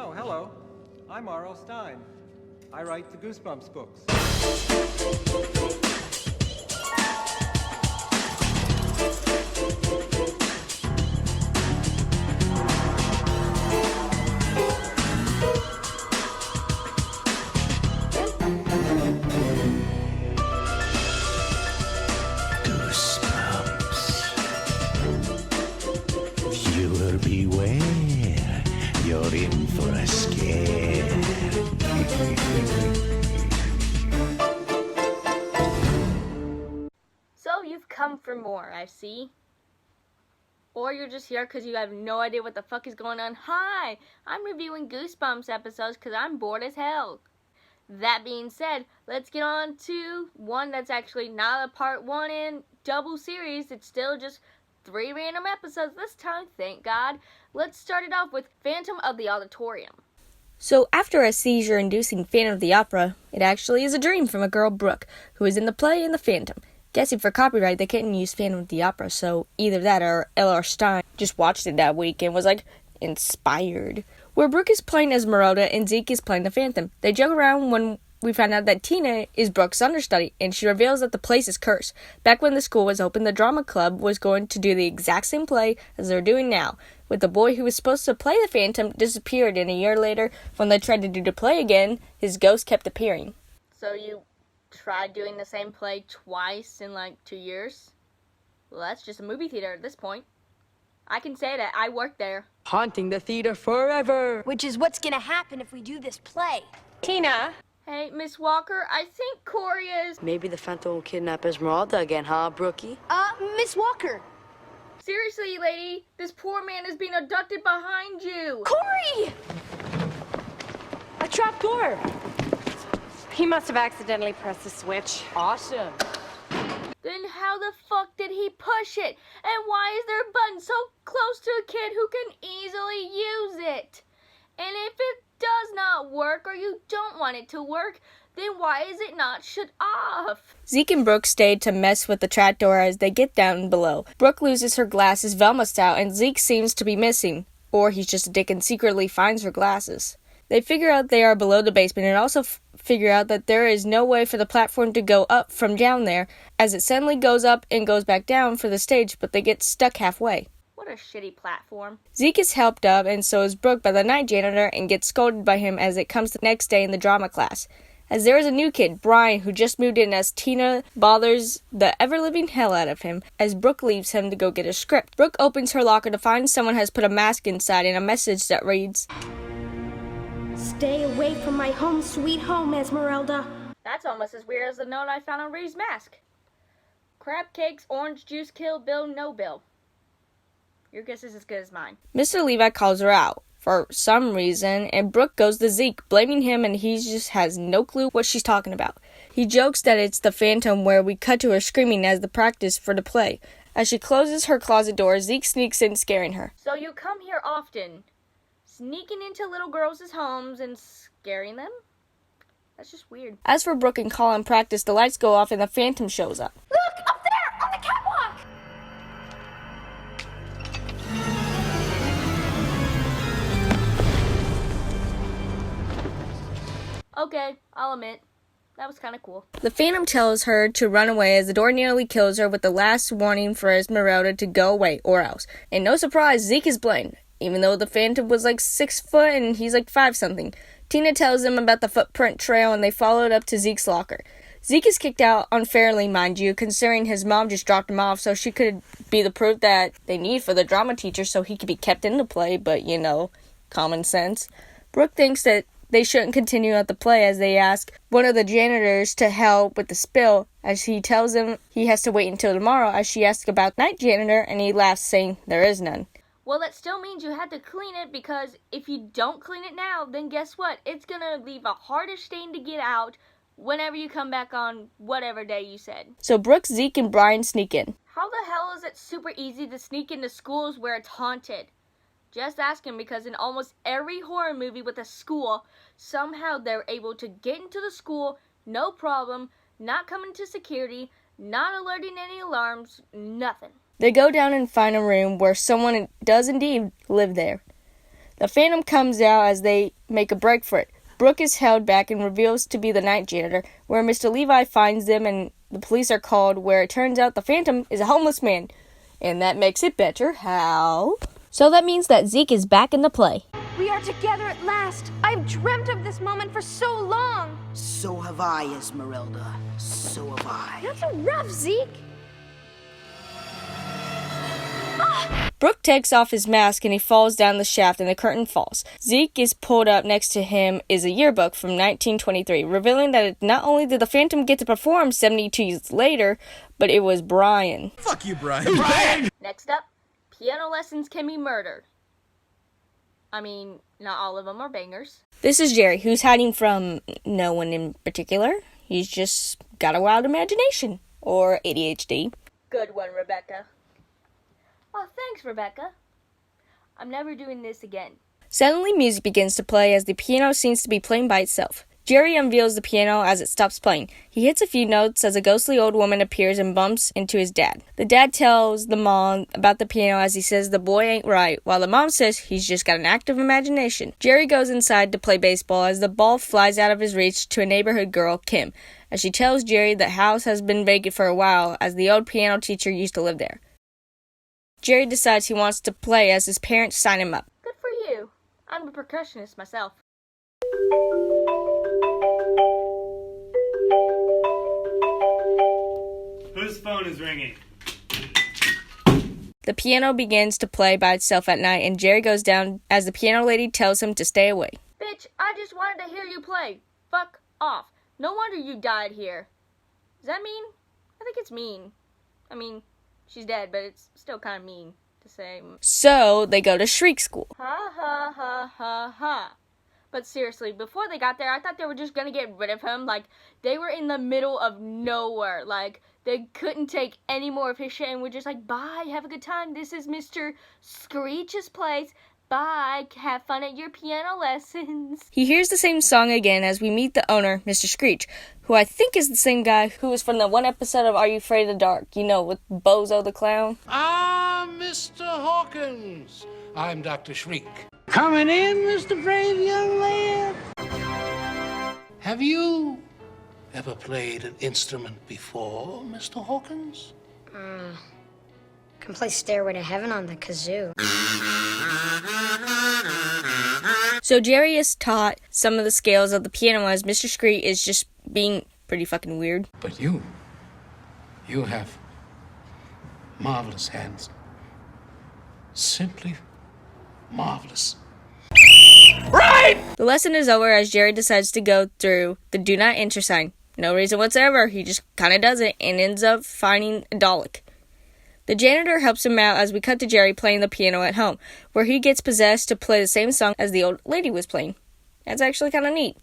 Oh, hello. I'm r.l.stine. I write the Goosebumps books. Viewer beware, you're in for a scare. So you've come for more, I see. Or you're just here because you have no idea what the fuck is going on. Hi, I'm reviewing Goosebumps episodes because I'm bored as hell. That being said, let's get on to one that's actually not a part one and double series. It's still just 3 random episodes this time, thank God. Let's start it off with Phantom of the Auditorium. So after a seizure-inducing Phantom of the Opera, it actually is a dream from a girl, Brooke, who is in the play in the Phantom. Guessing for copyright, they couldn't use Phantom of the Opera, so either that or r.l.stine just watched it that week and was like, inspired. Where Brooke is playing Esmeralda and Zeke is playing the Phantom. They joke around when we find out that Tina is Brooke's understudy, and she reveals that the place is cursed. Back when the school was open, the drama club was going to do the exact same play as they're doing now. With the boy who was supposed to play the Phantom disappeared, and a year later, when they tried to do the play again, his ghost kept appearing. So you tried doing the same play twice in like 2 years? Well, that's just a movie theater at this point. I can say that I worked there. Haunting the theater forever. Which is what's gonna happen if we do this play. Tina. Hey, Miss Walker, I think Corey is... Maybe the Phantom will kidnap Esmeralda again, huh, Brookie? Miss Walker. Seriously, lady, this poor man is being abducted behind you. Corey! A trap door. He must have accidentally pressed the switch. Awesome. Then how the fuck did he push it? And why is there a button so close to a kid who can easily use it? And if it does not work or you don't want it to work, then why is it not shut off? Zeke and Brooke stayed to mess with the trapdoor as they get down below. Brooke loses her glasses, Velma style, and Zeke seems to be missing. Or he's just a dick and secretly finds her glasses. They figure out they are below the basement and also figure out that there is no way for the platform to go up from down there, as it suddenly goes up and goes back down for the stage, but they get stuck halfway. What a shitty platform. Zeke is helped up, and so is Brooke by the night janitor, and gets scolded by him as it comes the next day in the drama class. As there is a new kid, Brian, who just moved in, as Tina bothers the ever-living hell out of him, as Brooke leaves him to go get a script. Brooke opens her locker to find someone has put a mask inside and a message that reads, "Stay away from my home sweet home, Esmeralda." That's almost as weird as the note I found on Ree's mask. Crab cakes, orange juice, Kill Bill, no bill. Your guess is as good as mine. Mr. Levi calls her out for some reason, and Brooke goes to Zeke, blaming him, and he just has no clue what she's talking about. He jokes that it's the Phantom, where we cut to her screaming as the practice for the play. As she closes her closet door, Zeke sneaks in, scaring her. So you come here often, sneaking into little girls' homes and scaring them? That's just weird. As for Brooke and Colin practice, the lights go off and the Phantom shows up. Look, up there, on the catwalk! Okay, I'll admit, that was kind of cool. The Phantom tells her to run away as the door nearly kills her with the last warning for Esmeralda to go away or else. And no surprise, Zeke is blamed, even though the Phantom was like 6 foot and he's like 5 something. Tina tells them about the footprint trail and they follow it up to Zeke's locker. Zeke is kicked out unfairly, mind you, considering his mom just dropped him off so she could be the proof that they need for the drama teacher so he could be kept in the play, but you know, common sense. Brooke thinks that they shouldn't continue at the play as they ask one of the janitors to help with the spill, as he tells him he has to wait until tomorrow, as she asks about night janitor and he laughs, saying there is none. Well, that still means you had to clean it, because if you don't clean it now, then guess what? It's gonna leave a harder stain to get out whenever you come back on whatever day you said. So Brooke, Zeke, and Brian sneak in. How the hell is it super easy to sneak into schools where it's haunted? Just asking, because in almost every horror movie with a school, somehow they're able to get into the school, no problem, not coming to security, not alerting any alarms, nothing. They go down and find a room where someone does indeed live there. The Phantom comes out as they make a break for it. Brooke is held back and reveals to be the night janitor, where Mr. Levi finds them and the police are called, where it turns out the Phantom is a homeless man. And that makes it better. How? So that means that Zeke is back in the play. We are together at last. I've dreamt of this moment for so long. So have I, Esmeralda. So have I. Not so rough, Zeke. Brooke takes off his mask and he falls down the shaft and the curtain falls. Zeke is pulled up. Next to him is a yearbook from 1923, revealing that not only did the Phantom get to perform 72 years later, but it was Brian. Fuck you, Brian. Brian! Next up, piano lessons can be murdered. I mean, not all of them are bangers. This is Jerry, who's hiding from no one in particular. He's just got a wild imagination. Or ADHD. Good one, Rebecca. Oh, thanks, Rebecca. I'm never doing this again. Suddenly, music begins to play as the piano seems to be playing by itself. Jerry unveils the piano as it stops playing. He hits a few notes as a ghostly old woman appears and bumps into his dad. The dad tells the mom about the piano as he says the boy ain't right, while the mom says he's just got an active imagination. Jerry goes inside to play baseball as the ball flies out of his reach to a neighborhood girl, Kim, as she tells Jerry the house has been vacant for a while as the old piano teacher used to live there. Jerry decides he wants to play as his parents sign him up. Good for you. I'm a percussionist myself. Whose phone is ringing? The piano begins to play by itself at night, and Jerry goes down as the piano lady tells him to stay away. Bitch, I just wanted to hear you play. Fuck off. No wonder you died here. Does that mean? I think it's mean. I mean, she's dead, but it's still kind of mean to say. So, they go to Shriek School. Ha ha ha ha ha. But seriously, before they got there, I thought they were just gonna get rid of him. Like, they were in the middle of nowhere. Like, they couldn't take any more of his shit and were just like, bye, have a good time. This is Mr. Screech's place. Bye, have fun at your piano lessons. He hears the same song again as we meet the owner, Mr. Screech, who I think is the same guy who was from the one episode of Are You Afraid of the Dark? You know, with Bozo the Clown. Ah, Mr. Hawkins. I'm Dr. Shriek. Coming in, Mr. Brave, young man. Have you ever played an instrument before, Mr. Hawkins? Can play Stairway to Heaven on the kazoo. So Jerry is taught some of the scales of the piano as Mr. Screech is just being pretty fucking weird. But you have marvelous hands. Simply marvelous. Right! The lesson is over as Jerry decides to go through the do not enter sign. No reason whatsoever, he just kind of does it and ends up finding a Dalek. The janitor helps him out as we cut to Jerry playing the piano at home, where he gets possessed to play the same song as the old lady was playing. That's actually kind of neat.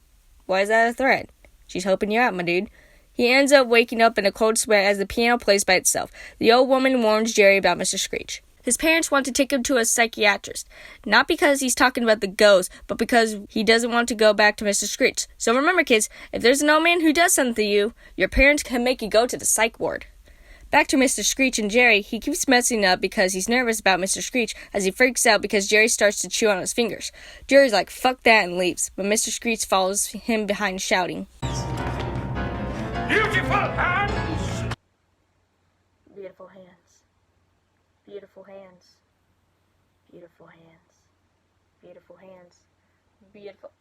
Why is that a threat? She's helping you out, my dude. He ends up waking up in a cold sweat as the piano plays by itself. The old woman warns Jerry about Mr. Screech. His parents want to take him to a psychiatrist, not because he's talking about the ghost, but because he doesn't want to go back to Mr. Screech. So remember, kids, if there's an old man who does something to you, your parents can make you go to the psych ward. Back to Mr. Screech and Jerry, he keeps messing up because he's nervous about Mr. Screech as he freaks out because Jerry starts to chew on his fingers. Jerry's like, fuck that, and leaves, but Mr. Screech follows him behind shouting. Beautiful hands! Beautiful hands. Beautiful hands. Beautiful hands. Beautiful hands. Beautiful.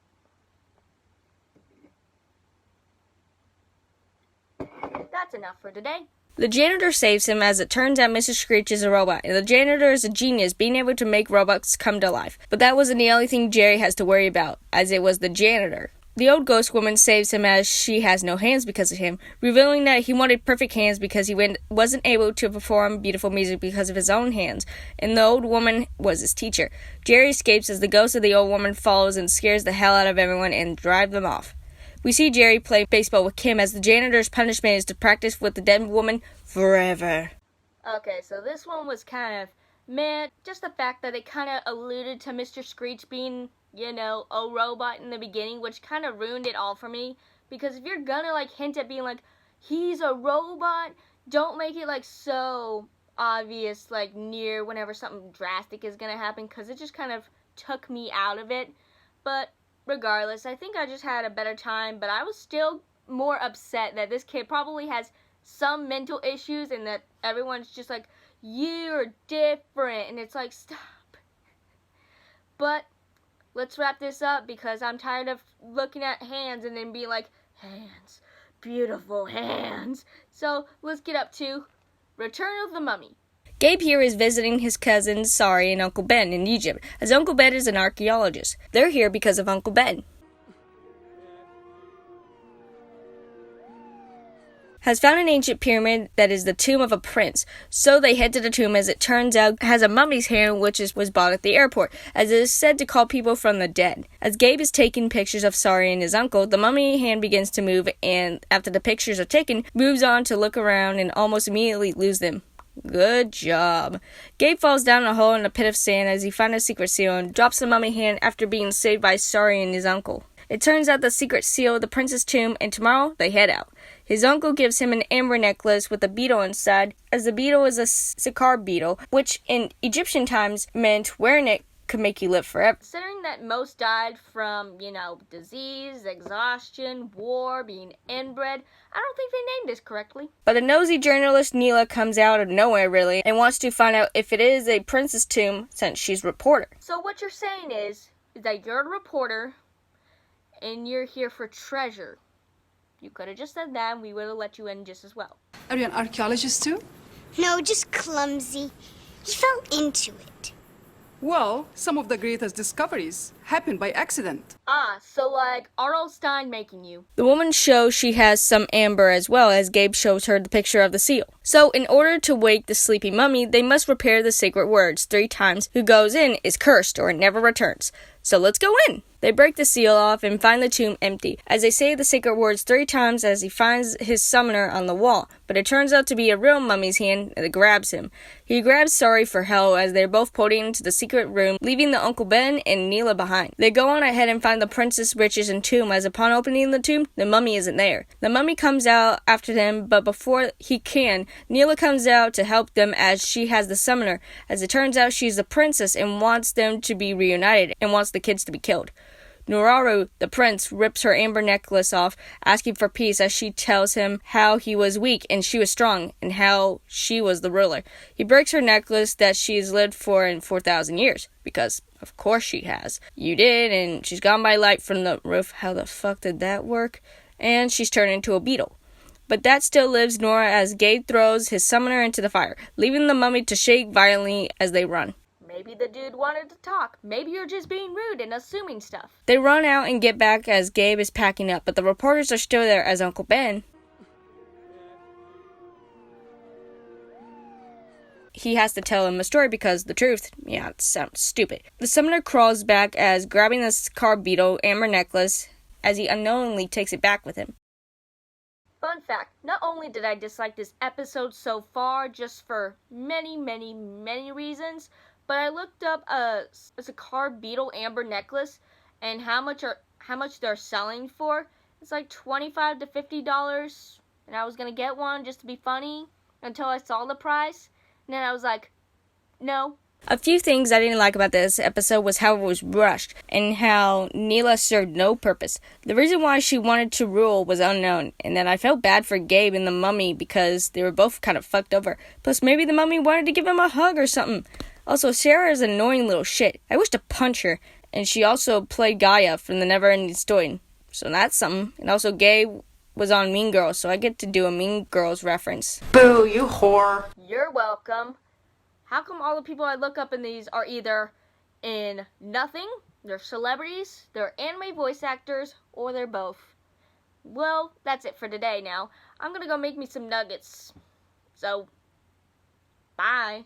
That's enough for today. The janitor saves him as it turns out Mrs. Screech is a robot, and the janitor is a genius being able to make robots come to life. But that wasn't the only thing Jerry has to worry about, as it was the janitor. The old ghost woman saves him as she has no hands because of him, revealing that he wanted perfect hands because he wasn't able to perform beautiful music because of his own hands, and the old woman was his teacher. Jerry escapes as the ghost of the old woman follows and scares the hell out of everyone and drives them off. We see Jerry play baseball with Kim as the janitor's punishment is to practice with the dead woman forever. Okay, so this one was kind of meh. Just the fact that it kind of alluded to Mr. Screech being, you know, a robot in the beginning, which kind of ruined it all for me. Because if you're gonna, like, hint at being like, he's a robot, don't make it, like, so obvious, like, near whenever something drastic is gonna happen. Because it just kind of took me out of it. But regardless, I think I just had a better time, but I was still more upset that this kid probably has some mental issues and that everyone's just like, you're different, and it's like, stop. But let's wrap this up because I'm tired of looking at hands and then being like, hands, beautiful hands. So let's get up to Return of the Mummy. Gabe here is visiting his cousins Sari and Uncle Ben in Egypt, as Uncle Ben is an archaeologist. They're here because of Uncle Ben. Has found an ancient pyramid that is the tomb of a prince. So they head to the tomb, as it turns out has a mummy's hand which was bought at the airport, as it is said to call people from the dead. As Gabe is taking pictures of Sari and his uncle, the mummy hand begins to move, and after the pictures are taken, moves on to look around and almost immediately lose them. Good job. Gabe falls down a hole in a pit of sand as he finds a secret seal and drops the mummy hand after being saved by Sari and his uncle. It turns out the secret seal, the prince's tomb, and tomorrow they head out. His uncle gives him an amber necklace with a beetle inside, as the beetle is a Sakar beetle, which in Egyptian times meant wearing it could make you live forever. Considering that most died from, disease, exhaustion, war, being inbred, I don't think they named this correctly. But a nosy journalist, Neela, comes out of nowhere, really, and wants to find out if it is a prince's tomb, since she's a reporter. So what you're saying is that you're a reporter, and you're here for treasure. You could have just said that, and we would have let you in just as well. Are you an archaeologist too? No, just clumsy. He fell into it. Well, some of the greatest discoveries happen by accident. So like r.l.stine making you. The woman shows she has some amber as well, as Gabe shows her the picture of the seal. So in order to wake the sleepy mummy, they must repair the sacred words 3 times. Who goes in is cursed or never returns. So let's go in. They break the seal off and find the tomb empty, as they say the sacred words 3 times as he finds his summoner on the wall. But it turns out to be a real mummy's hand that grabs him. He grabs Sari for hell as they're both pointing to the secret room, leaving the Uncle Ben and Neela behind. They go on ahead and find the princess, riches, and tomb, as upon opening the tomb, the mummy isn't there. The mummy comes out after them, but before he can, Neela comes out to help them as she has the summoner, as it turns out she's the princess and wants them to be reunited and wants the kids to be killed. Nuraru, the prince, rips her amber necklace off, asking for peace, as she tells him how he was weak and she was strong, and how she was the ruler. He breaks her necklace that she's lived for in 4,000 years, because of course she has. You did, and she's gone by light from the roof. How the fuck did that work? And she's turned into a beetle. But that still lives Nora, as Gabe throws his summoner into the fire, leaving the mummy to shake violently as they run. Maybe the dude wanted to talk. Maybe you're just being rude and assuming stuff. They run out and get back as Gabe is packing up, but the reporters are still there, as Uncle Ben, he has to tell him a story because the truth, it sounds stupid. The summoner crawls back as grabbing the Sakar beetle amber necklace, as he unknowingly takes it back with him. Fun fact, not only did I dislike this episode so far, just for many, many, many reasons, but I looked up a Sakar beetle amber necklace and how much they're selling for. It's like $25 to $50, and I was gonna get one just to be funny until I saw the price, and then I was like, no. A few things I didn't like about this episode was how it was rushed, and how Neela served no purpose. The reason why she wanted to rule was unknown, and then I felt bad for Gabe and the mummy because they were both kind of fucked over. Plus maybe the mummy wanted to give him a hug or something. Also, Sarah is an annoying little shit. I wish to punch her. And she also played Gaia from the Never-Ending Story. So that's something. And also, Gabe was on Mean Girls, so I get to do a Mean Girls reference. Boo, you whore. You're welcome. How come all the people I look up in these are either in nothing, they're celebrities, they're anime voice actors, or they're both? Well, that's it for today now. I'm gonna go make me some nuggets. So, bye.